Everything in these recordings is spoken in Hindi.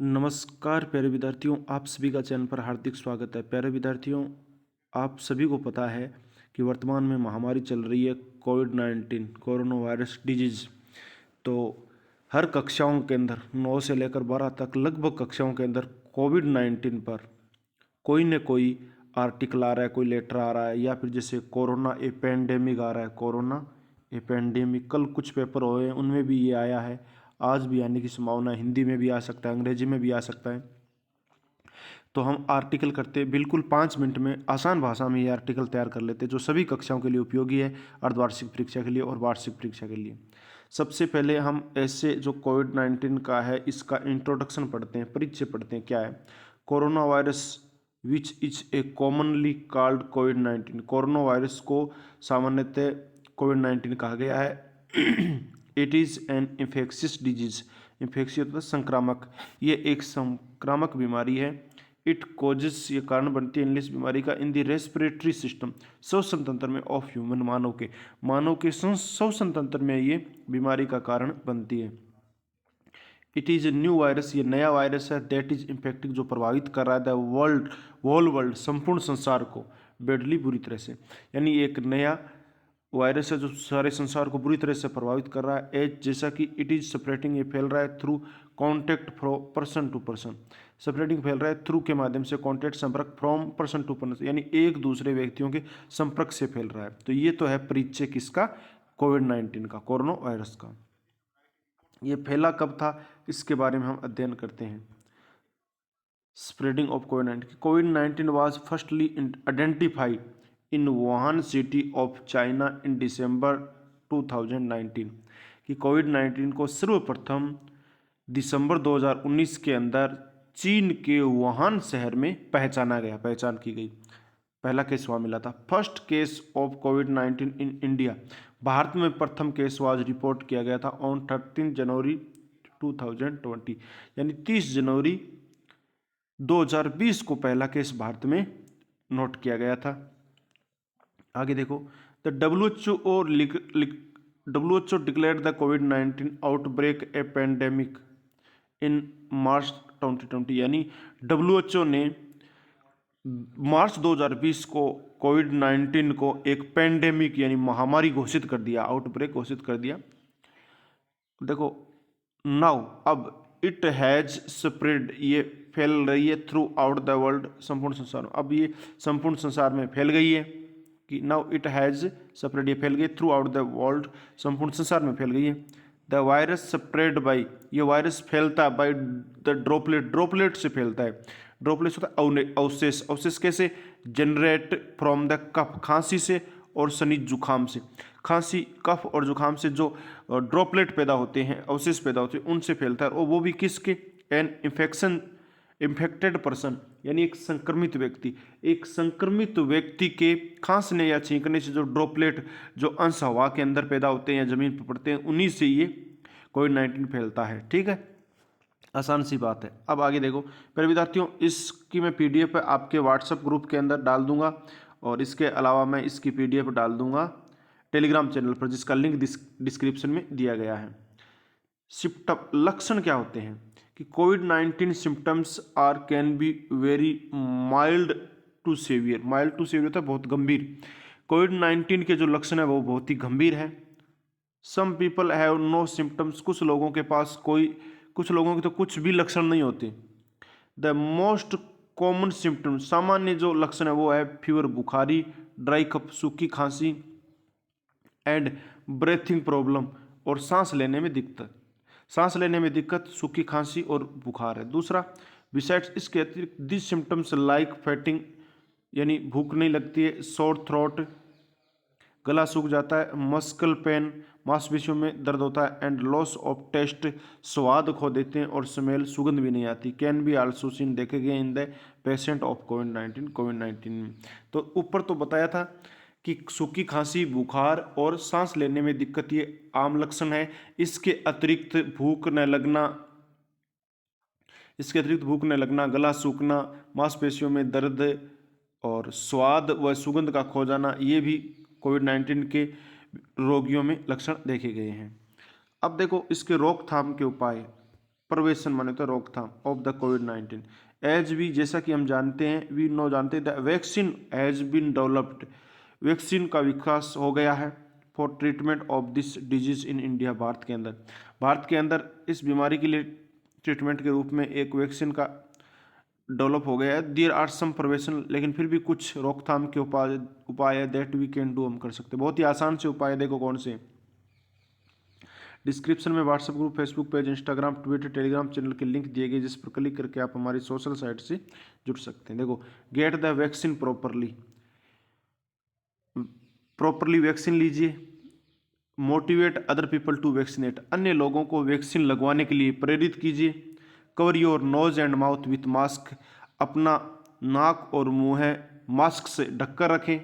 नमस्कार प्यारे विद्यार्थियों, आप सभी का चैनल पर हार्दिक स्वागत है। प्यारे विद्यार्थियों, आप सभी को पता है कि वर्तमान में महामारी चल रही है कोविड-19 कोरोना वायरस डिजीज़। तो हर कक्षाओं के अंदर 9 से लेकर 12 तक लगभग कक्षाओं के अंदर कोविड-19 पर कोई न कोई आर्टिकल आ रहा है, कोई लेटर आ रहा है, या फिर जैसे कोरोना ए पेंडेमिक आ रहा है, कोरोना ए पेंडेमिक। कल कुछ पेपर हुए हैं, उनमें भी ये आया है, आज भी आने की संभावना है। हिंदी में भी आ सकता है, अंग्रेजी में भी आ सकता है। तो हम आर्टिकल करते हैं, बिल्कुल 5 मिनट में आसान भाषा में ये आर्टिकल तैयार कर लेते हैं, जो सभी कक्षाओं के लिए उपयोगी है, अर्धवार्षिक परीक्षा के लिए और वार्षिक परीक्षा के लिए। सबसे पहले हम ऐसे जो कोविड-19 का है, इसका इंट्रोडक्शन पढ़ते हैं, परिचय पढ़ते हैं। क्या है corona virus, which is a commonly called covid. Corona virus को सामान्यतः कोविड-19 कहा गया है। It is an infectious disease. Infectious मतलब संक्रामक। ये एक संक्रामक बीमारी है। इट कोजेस, ये कारण बनती है इस बीमारी का इन द रेस्पिरेटरी सिस्टम, श्वसन तंत्र में, ऑफ ह्यूमन, मानव के श्वसन तंत्र में ये बीमारी का कारण बनती है। It is a new virus, ये नया वायरस है। दैट इज इम्पैक्टिंग, जो प्रभावित कर रहा है द वर्ल्ड, संपूर्ण संसार को, बेडली, बुरी तरह से। यानी एक नया वायरस है जो सारे संसार को बुरी तरह से प्रभावित कर रहा है। एज, जैसा कि इट इज स्प्रेडिंग, ये फैल रहा है through contact from person to person. Spreading फैल रहा है थ्रू के माध्यम से, कॉन्टैक्ट संपर्क, फ्रॉम पर्सन टू पर्सन, यानी एक दूसरे व्यक्तियों के संपर्क से फैल रहा है। तो ये तो है परिचय किसका, कोविड-19 का, कोरोना वायरस का। ये फैला कब था, इसके बारे में हम अध्ययन करते हैं। स्प्रेडिंग ऑफ कोविड-19 was firstly identified in Wuhan city of China in December 2019। कि कोविड-19 को सर्वप्रथम दिसंबर 2019 के अंदर चीन के वुहान शहर में पहचान की गई। पहला केस वहाँ मिला था। First case of covid in India, Bharat में प्रथम केस वाज रिपोर्ट किया गया था ऑन 13 जनवरी 2020, यानी 30 जनवरी 2020 को पहला केस भारत में नोट किया गया था। आगे देखो, द WHO डिक्लेयर्ड द कोविड-19 outbreak a pandemic in March 2020, यानी WHO ने मार्च 2020 को कोविड-19 को एक पेंडेमिक यानी महामारी घोषित कर दिया, आउटब्रेक घोषित कर दिया। देखो, नाउ अब इट हैज स्प्रेड, ये फैल रही है थ्रू आउट द वर्ल्ड, संपूर्ण संसार में। अब ये संपूर्ण संसार में फैल गई है कि नाउ इट हैज स्प्रेड, ये फैल गई थ्रू आउट द वर्ल्ड, संपूर्ण संसार में फैल गई है। द वायरस स्प्रेड बाई, ये वायरस फैलता है बाई द ड्रॉपलेट से फैलता है। ड्रॉपलेट्स होता है अवशेष। अवशेष कैसे, जनरेट फ्रॉम द कफ, खांसी से और सनीज जुखाम से। खांसी, कफ और जुखाम से जो ड्रॉपलेट पैदा होते हैं, अवशेष पैदा होते हैं, उनसे फैलता है। और वो भी किसके, एन इन्फेक्टेड पर्सन, यानी एक संक्रमित व्यक्ति के खांसने या छींकने से जो ड्रॉपलेट, जो अंश हवा के अंदर पैदा होते हैं या जमीन पर पड़ते हैं, उन्हीं से ये कोविड-19 फैलता है। ठीक है, आसान सी बात है। अब आगे देखो प्यारे विद्यार्थियों, इसकी मैं PDF आपके व्हाट्सएप ग्रुप के अंदर डाल दूंगा, और इसके अलावा मैं इसकी PDF डाल दूंगा टेलीग्राम चैनल पर, जिसका लिंक डिस्क्रिप्शन में दिया गया है। सिम्टम, लक्षण क्या होते हैं कि कोविड-19 symptoms are can be very mild to severe. Mild to severe होता है बहुत गंभीर। कोविड-19 के जो लक्षण है वो बहुत ही गंभीर है। Some people have no symptoms, कुछ लोगों के पास कुछ लोगों के तो कुछ भी लक्षण नहीं होते। द मोस्ट कॉमन सिम्टम, सामान्य जो लक्षण है वो है फीवर, बुखारी, ड्राई कफ, सूखी खांसी, एंड ब्रेथिंग प्रॉब्लम, और सांस लेने में दिक्कत, सूखी खांसी और बुखार है। दूसरा, बिसाइड्स, इसके अतिरिक्त दिस सिम्टम्स लाइक फैटिंग, यानी भूख नहीं लगती है, सोर थ्रोट, गला सूख जाता है, मस्कल पेन, मांसपेशियों में दर्द होता है, एंड लॉस ऑफ टेस्ट, स्वाद खो देते हैं, और स्मेल, सुगंध भी नहीं आती। कैन बी आल्सो सीन, देखे गए इन द पेशेंट ऑफ कोविड-19 में। तो ऊपर तो बताया था कि सूखी खांसी, बुखार और सांस लेने में दिक्कत ये आम लक्षण है। इसके अतिरिक्त भूख न लगना, गला सूखना, मांसपेशियों में दर्द और स्वाद व सुगंध का खो जाना, ये भी कोविड-19 के रोगियों में लक्षण देखे गए हैं। अब देखो इसके रोकथाम के उपाय। प्रवेशन माने तो रोकथाम ऑफ द कोविड-19 एज वी, जैसा कि हम जानते हैं, वी नो जानते हैं, the vaccine has been developed, vaccine का विकास हो गया है for treatment of this disease in India, भारत के अंदर इस बीमारी के लिए ट्रीटमेंट के रूप में एक वैक्सीन का डेवलप हो गया है। देयर आर सम प्रिवेंशन, लेकिन फिर भी कुछ रोकथाम के उपाय है दैट वी कैन डू, हम कर सकते हैं। बहुत ही आसान से उपाय, देखो कौन से। डिस्क्रिप्शन में WhatsApp group, Facebook page, Instagram, Twitter, Telegram channel के लिंक दिए गए, जिस पर क्लिक करके आप हमारी सोशल साइट से जुड़ सकते हैं। देखो, get the vaccine properly vaccine लीजिए। Motivate other people to vaccinate, अन्य लोगों को वैक्सीन लगवाने के लिए प्रेरित कीजिए। Cover your nose and mouth with mask, अपना नाक और मुंह मास्क से ढककर रखें।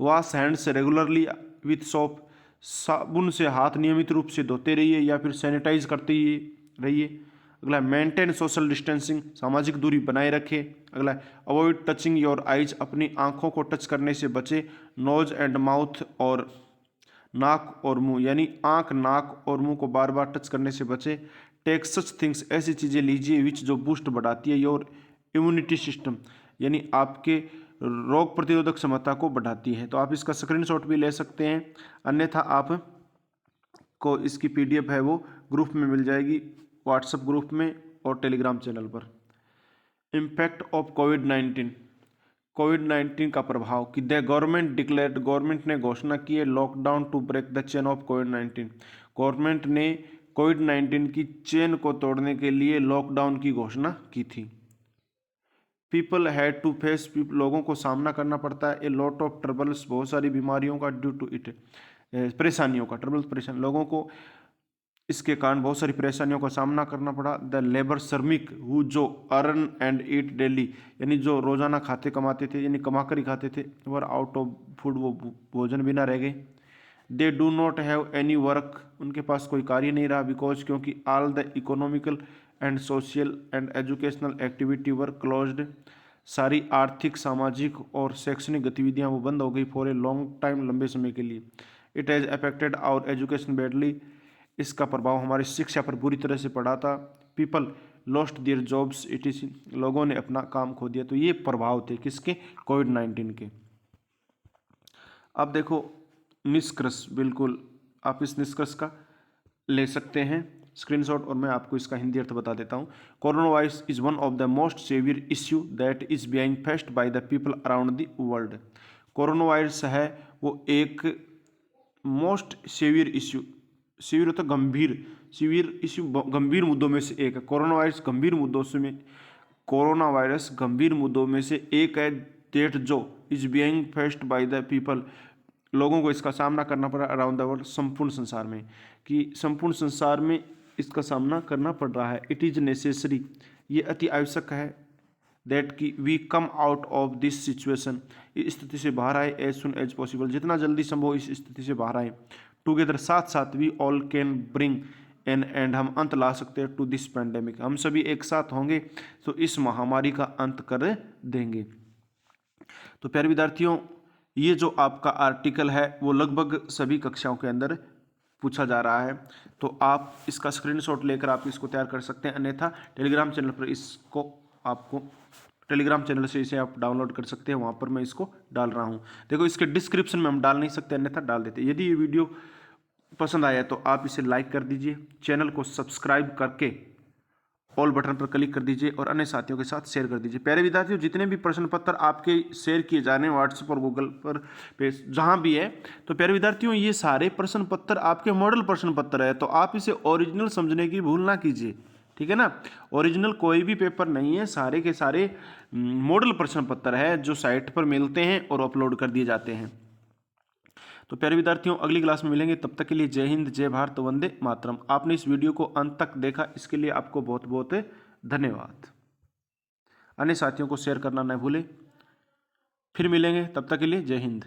वॉश हैंड से रेगुलरली विथ सोप, साबुन से हाथ नियमित रूप से धोते रहिए या फिर सैनिटाइज करते ही रहिए। अगला, मेंटेन सोशल डिस्टेंसिंग, सामाजिक दूरी बनाए रखें। अगला, अवॉइड टचिंग योर आइज, अपनी आंखों को टच करने से बचें। नोज एंड माउथ, और नाक और मुंह, यानी आंख, नाक और मुंह को बार बार टच करने से बचें। टेक सच थिंग्स, ऐसी चीज़ें लीजिए विच, जो बूस्ट बढ़ाती है योर इम्यूनिटी सिस्टम, यानी आपके रोग प्रतिरोधक क्षमता को बढ़ाती है। तो आप इसका स्क्रीनशॉट भी ले सकते हैं, अन्यथा आप को इसकी PDF है वो ग्रुप में मिल जाएगी, व्हाट्सएप ग्रुप में और टेलीग्राम चैनल पर। इम्पैक्ट ऑफ कोविड-19 का प्रभाव, कि द गवर्नमेंट डिक्लेयर्ड, गवर्नमेंट ने घोषणा की है lockdown to break the chain of कोविड-19, गवर्नमेंट ने कोविड-19 की चेन को तोड़ने के लिए लॉकडाउन की घोषणा की थी। पीपल हैड टू फेस, लोगों को सामना करना पड़ता है ए लॉट ऑफ ट्रबल्स, बहुत सारी बीमारियों का, ड्यू टू इट, परेशानियों का, ट्रबल्स परेशान, लोगों को इसके कारण बहुत सारी परेशानियों का सामना करना पड़ा। द लेबर, श्रमिक, हु, जो अर्न एंड ईट डेली, यानी जो रोजाना खाते कमाते थे, यानी कमा कर ही खाते थे, वर आउट ऑफ फूड, वो भोजन बिना रह गए। They do not have any work, उनके पास कोई कार्य नहीं रहा, बिकॉज, क्योंकि all the economical and social and educational activity were closed, सारी आर्थिक, सामाजिक और शैक्षणिक गतिविधियां वो बंद हो गई फॉर ए लॉन्ग टाइम, लंबे समय के लिए। It has affected our education badly, इसका प्रभाव हमारी शिक्षा पर बुरी तरह से पड़ा था। People lost their jobs, it is, लोगों ने अपना काम खो दिया। तो ये प्रभाव थे किसके, कोविड-19 के। अब देखो निष्कर्ष, बिल्कुल आप इस निष्कर्ष का ले सकते हैं स्क्रीनशॉट, और मैं आपको इसका हिंदी अर्थ बता देता हूँ। Corona virus is one of the most severe issue that is being faced by the people around the world, corona virus है वो एक मोस्ट सीवियर इश्यू, सीवियर होता गंभीर, सीवियर इश्यू गंभीर मुद्दों में से एक है। कोरोना वायरस गंभीर मुद्दों में से एक है, डेट जो is being faced by the people, लोगों को इसका सामना करना पड़ा अराउंड द वर्ल्ड, संपूर्ण संसार में, कि संपूर्ण संसार में इसका सामना करना पड़ रहा है। इट इज़ नेसेसरी, ये अति आवश्यक है, दैट कि we come out of this situation, इस स्थिति से बाहर आए एज सुन एज पॉसिबल, जितना जल्दी संभव इस स्थिति से बाहर आए। टुगेदर, साथ साथ, we all can bring an end, हम अंत ला सकते हैं टू दिस पैंडेमिक, हम सभी एक साथ होंगे तो इस महामारी का अंत कर देंगे। तो प्यारे विद्यार्थियों, ये जो आपका आर्टिकल है वो लगभग सभी कक्षाओं के अंदर पूछा जा रहा है, तो आप इसका स्क्रीनशॉट लेकर आप इसको तैयार कर सकते हैं, अन्यथा टेलीग्राम चैनल पर इसको आपको टेलीग्राम चैनल से इसे आप डाउनलोड कर सकते हैं, वहाँ पर मैं इसको डाल रहा हूँ। देखो, इसके डिस्क्रिप्शन में हम डाल नहीं सकते, अन्यथा डाल देते। यदि ये वीडियो पसंद आया तो आप इसे लाइक कर दीजिए, चैनल को सब्सक्राइब करके ऑल बटन पर क्लिक कर दीजिए और अन्य साथियों के साथ शेयर कर दीजिए। प्यारे विद्यार्थियों, जितने भी प्रश्न पत्र आपके शेयर किए जा रहे हैं व्हाट्सएप और गूगल पर पेज जहाँ भी है, तो प्यारे विद्यार्थियों ये सारे प्रश्न पत्र आपके मॉडल प्रश्न पत्र है, तो आप इसे ओरिजिनल समझने की भूल ना कीजिए, ठीक है ना। ओरिजिनल कोई भी पेपर नहीं है, सारे के सारे मॉडल प्रश्न पत्र है जो साइट पर मिलते हैं और अपलोड कर दिए जाते हैं। तो प्यारे विद्यार्थियों, अगली क्लास में मिलेंगे, तब तक के लिए जय हिंद, जय भारत, वंदे मातरम। आपने इस वीडियो को अंत तक देखा, इसके लिए आपको बहुत बहुत धन्यवाद। अन्य साथियों को शेयर करना न भूलें। फिर मिलेंगे, तब तक के लिए जय हिंद।